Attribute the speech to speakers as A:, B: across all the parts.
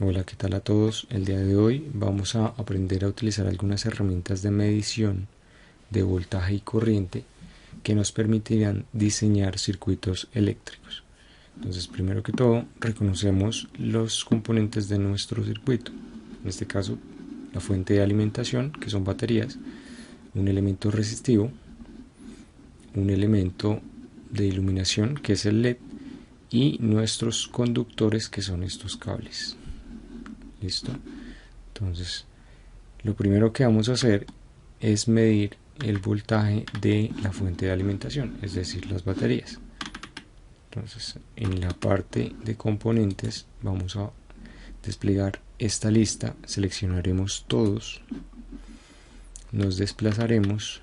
A: Hola, ¿qué tal a todos? El día de hoy vamos a aprender a utilizar algunas herramientas de medición de voltaje y corriente que nos permitirán diseñar circuitos eléctricos. Entonces, primero que todo, reconocemos los componentes de nuestro circuito. En este caso, la fuente de alimentación, que son baterías, un elemento resistivo, un elemento de iluminación, que es el LED, y nuestros conductores, que son estos cables. ¿Listo? Entonces, lo primero que vamos a hacer es medir el voltaje de la fuente de alimentación, es decir, las baterías. Entonces, en la parte de componentes vamos a desplegar esta lista, seleccionaremos todos, nos desplazaremos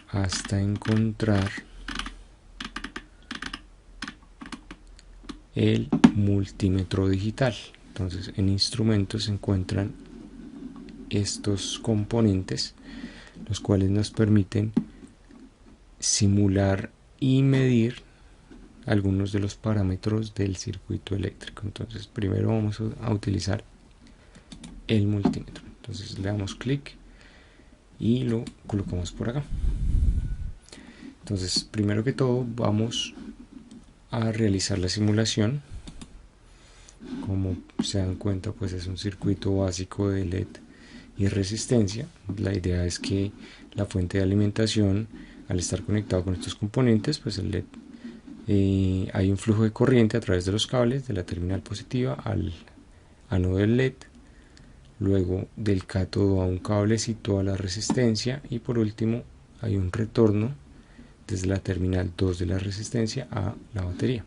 A: hasta encontrar el multímetro digital. Entonces, en instrumentos se encuentran estos componentes, los cuales nos permiten simular y medir algunos de los parámetros del circuito eléctrico. Entonces, primero vamos a utilizar el multímetro. Entonces, le damos clic y lo colocamos por acá. Entonces, primero que todo, vamos a realizar la simulación. Como se dan cuenta, pues es un circuito básico de LED y resistencia. La idea es que la fuente de alimentación, al estar conectado con estos componentes, pues el LED, hay un flujo de corriente a través de los cables de la terminal positiva al ánodo del LED, luego del cátodo a un cablecito a la resistencia, y por último hay un retorno desde la terminal 2 de la resistencia a la batería.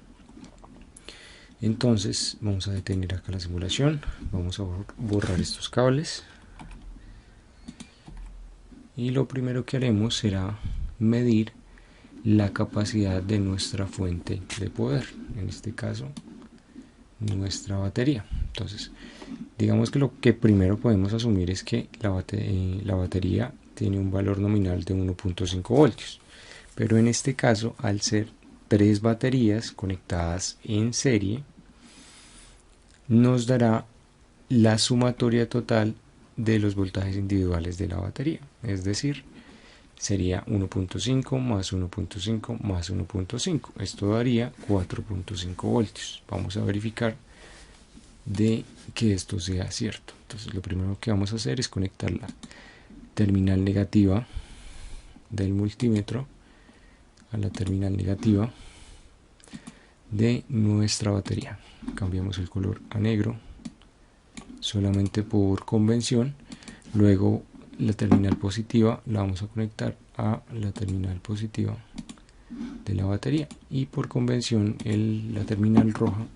A: Entonces vamos a detener acá la simulación, vamos a borrar estos cables, y lo primero que haremos será medir la capacidad de nuestra fuente de poder, en este caso nuestra batería. Entonces, digamos que lo que primero podemos asumir es que la batería tiene un valor nominal de 1.5 voltios, pero en este caso, al ser 3 baterías conectadas en serie, nos dará la sumatoria total de los voltajes individuales de la batería, es decir, sería 1.5 más 1.5 más 1.5. Esto daría 4.5 voltios. Vamos a verificar de que esto sea cierto. Entonces, lo primero que vamos a hacer es conectar la terminal negativa del multímetro a la terminal negativa de nuestra batería. Cambiamos el color a negro solamente por convención. Luego la terminal positiva la vamos a conectar a la terminal positiva de la batería, y por convención la terminal roja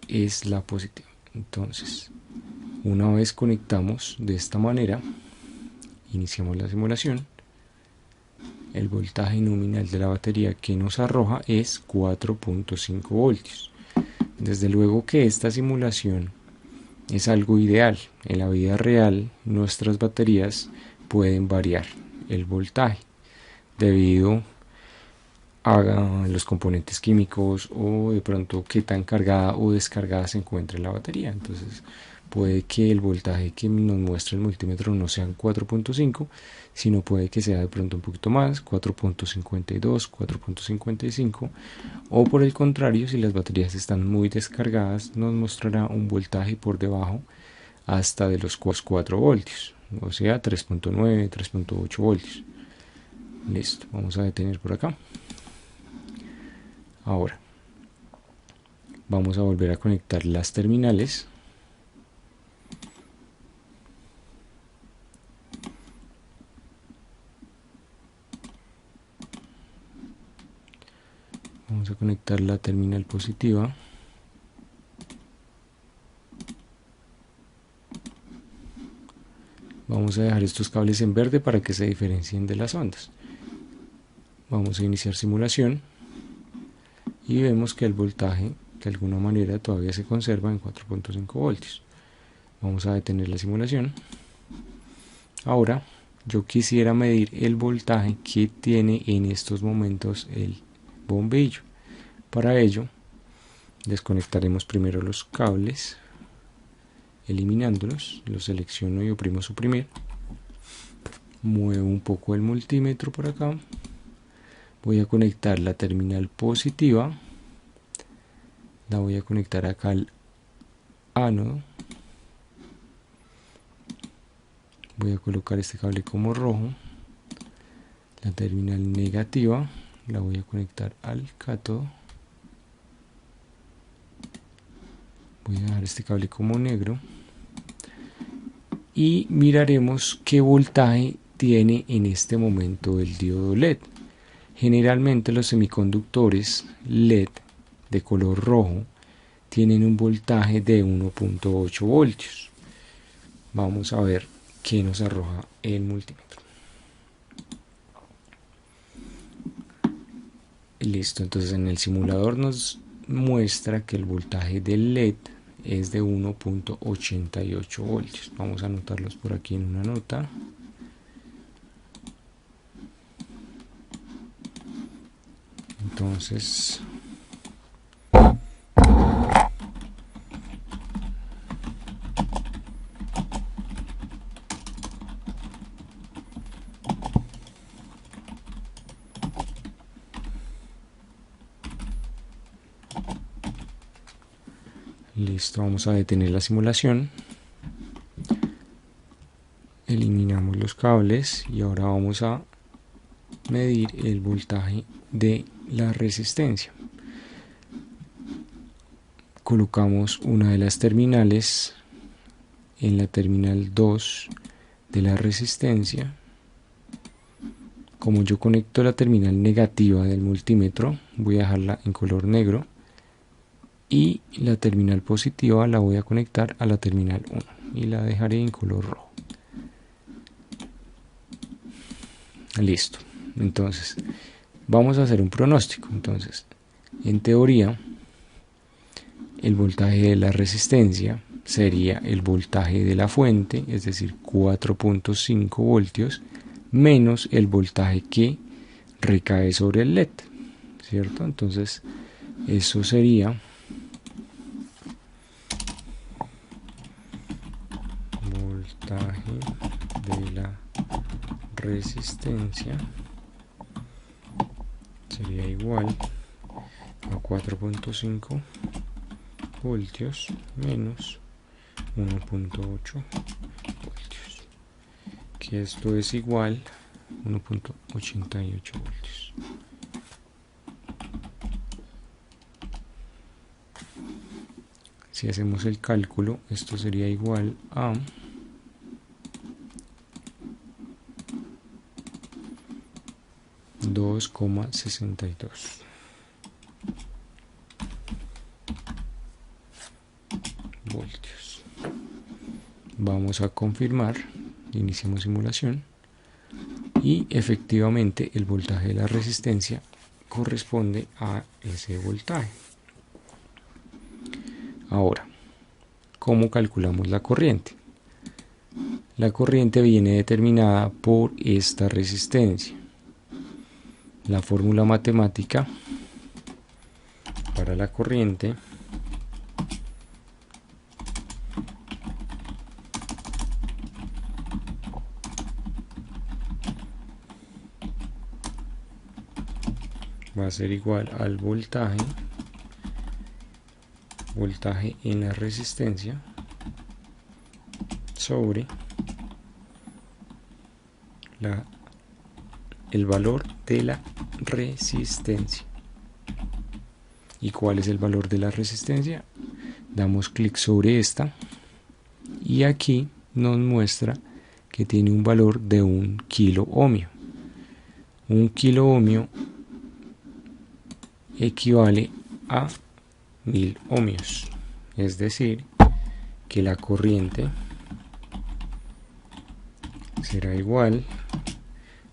A: es la positiva. Entonces, una vez conectamos de esta manera, iniciamos la simulación. El voltaje nominal de la batería que nos arroja es 4.5 voltios. Desde luego que esta simulación es algo ideal. En la vida real, nuestras baterías pueden variar el voltaje debido a los componentes químicos, o de pronto qué tan cargada o descargada se encuentra la batería. Entonces, puede que el voltaje que nos muestra el multímetro no sean 4.5, sino puede que sea de pronto un poquito más, 4.52, 4.55, o por el contrario, si las baterías están muy descargadas, nos mostrará un voltaje por debajo hasta de los 4 voltios, o sea 3.9, 3.8 voltios. Listo, vamos a detener por acá. Ahora vamos a volver a conectar las terminales. Vamos a conectar la terminal positiva. Vamos a dejar estos cables en verde para que se diferencien de las ondas. Vamos a iniciar simulación y vemos que el voltaje de alguna manera todavía se conserva en 4.5 voltios. Vamos a detener la simulación. Ahora yo quisiera medir el voltaje que tiene en estos momentos el bombillo. Para ello Desconectaremos primero los cables, eliminándolos. Los selecciono y oprimo suprimir. Muevo un poco el multímetro por acá. Voy a conectar la terminal positiva. La voy a conectar acá al ánodo. Voy a colocar este cable como rojo. La terminal negativa la voy a conectar al cátodo. Voy a dejar este cable como negro. Y miraremos qué voltaje tiene en este momento el diodo LED. Generalmente los semiconductores LED de color rojo tienen un voltaje de 1.8 voltios. Vamos a ver qué nos arroja el multímetro. Listo, entonces en el simulador nos muestra que el voltaje del LED es de 1.88 voltios. Vamos a anotarlos por aquí en una nota. Entonces listo, vamos a detener la simulación. Eliminamos los cables y ahora vamos a medir el voltaje de la resistencia. Colocamos una de las terminales en la terminal 2 de la resistencia. Como yo conecto la terminal negativa del multímetro, voy a dejarla en color negro. Y la terminal positiva la voy a conectar a la terminal 1 y la dejaré en color rojo. Listo. Entonces vamos a hacer un pronóstico. Entonces, en teoría, el voltaje de la resistencia sería el voltaje de la fuente, es decir, 4.5 voltios, menos el voltaje que recae sobre el LED, ¿cierto? Entonces eso sería voltaje de la resistencia sería igual a 4.5 voltios menos 1.8 voltios, que esto es igual a 1.88 voltios. Si hacemos el cálculo, esto sería igual a 2,62 voltios. Vamos a confirmar, iniciamos simulación y efectivamente el voltaje de la resistencia corresponde a ese voltaje. Ahora, ¿cómo calculamos la corriente? La corriente viene determinada por esta resistencia. La fórmula matemática para la corriente va a ser igual al voltaje en la resistencia sobre el valor de la resistencia. ¿Y cuál es el valor de la resistencia? Damos clic sobre esta y aquí nos muestra que tiene un valor de 1 kilo ohmio. 1 kilo ohmio equivale a 1000 ohmios, es decir, que la corriente será igual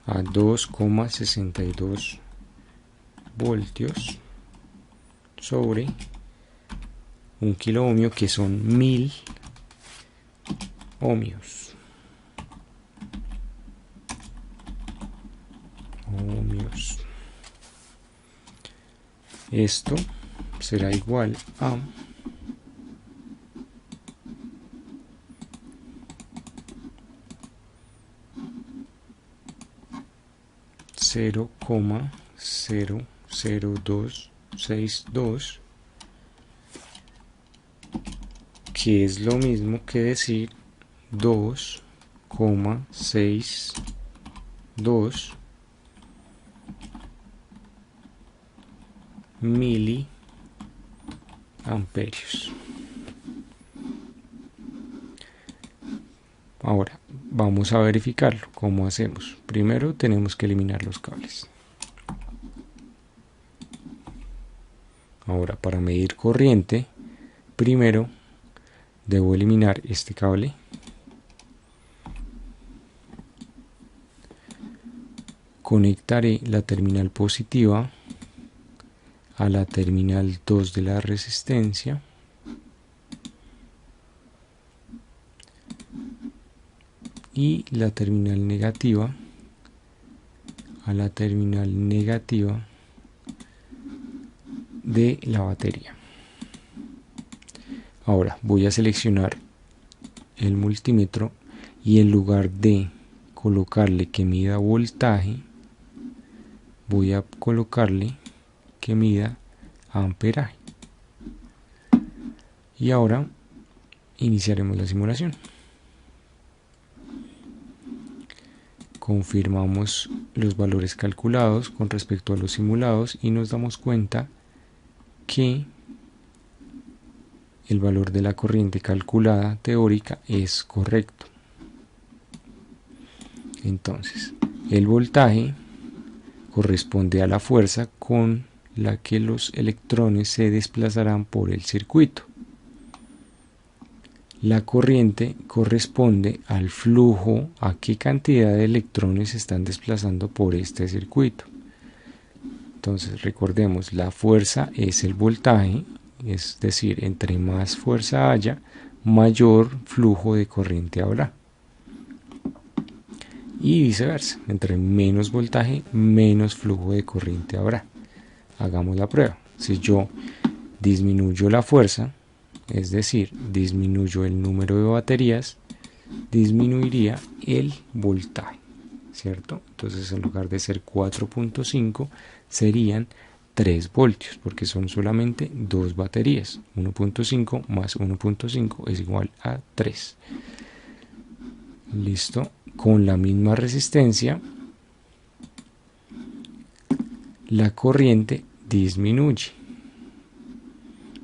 A: a 2,62 voltios sobre 1 kilo ohmio, que son 1000 ohmios. Esto será igual a 0,00262, que es lo mismo que decir 2,62 miliamperios. Ahora vamos a verificarlo. ¿Cómo hacemos? Primero tenemos que eliminar los cables. Ahora, para medir corriente, primero debo eliminar este cable. Conectaré la terminal positiva a la terminal 2 de la resistencia. Y la terminal negativa a la terminal negativa de la batería. Ahora voy a seleccionar el multímetro y en lugar de colocarle que mida voltaje, voy a colocarle que mida amperaje. Y ahora iniciaremos la simulación. Confirmamos los valores calculados con respecto a los simulados y nos damos cuenta que el valor de la corriente calculada teórica es correcto. Entonces, el voltaje corresponde a la fuerza con la que los electrones se desplazarán por el circuito. La corriente corresponde al flujo, a qué cantidad de electrones se están desplazando por este circuito. Entonces recordemos, la fuerza es el voltaje, es decir, entre más fuerza haya, mayor flujo de corriente habrá. Y viceversa, entre menos voltaje, menos flujo de corriente habrá. Hagamos la prueba. Si yo disminuyo la fuerza, es decir, disminuyo el número de baterías, disminuiría el voltaje, ¿cierto? Entonces en lugar de ser 4.5 serían 3 voltios, porque son solamente 2 baterías. 1.5 más 1.5 es igual a 3. Listo. Con la misma resistencia, la corriente disminuye.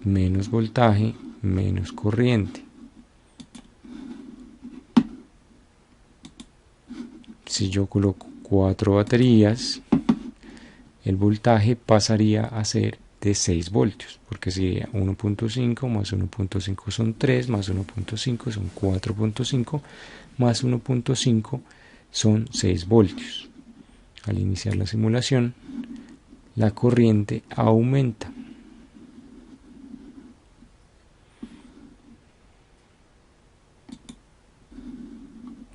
A: Menos voltaje, menos corriente. Si yo coloco 4 baterías, el voltaje pasaría a ser de 6 voltios, porque sería 1.5 más 1.5 son 3, más 1.5 son 4.5, más 1.5 son 6 voltios. Al iniciar la simulación, la corriente aumenta.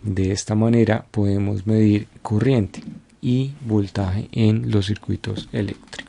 A: De esta manera podemos medir corriente y voltaje en los circuitos eléctricos.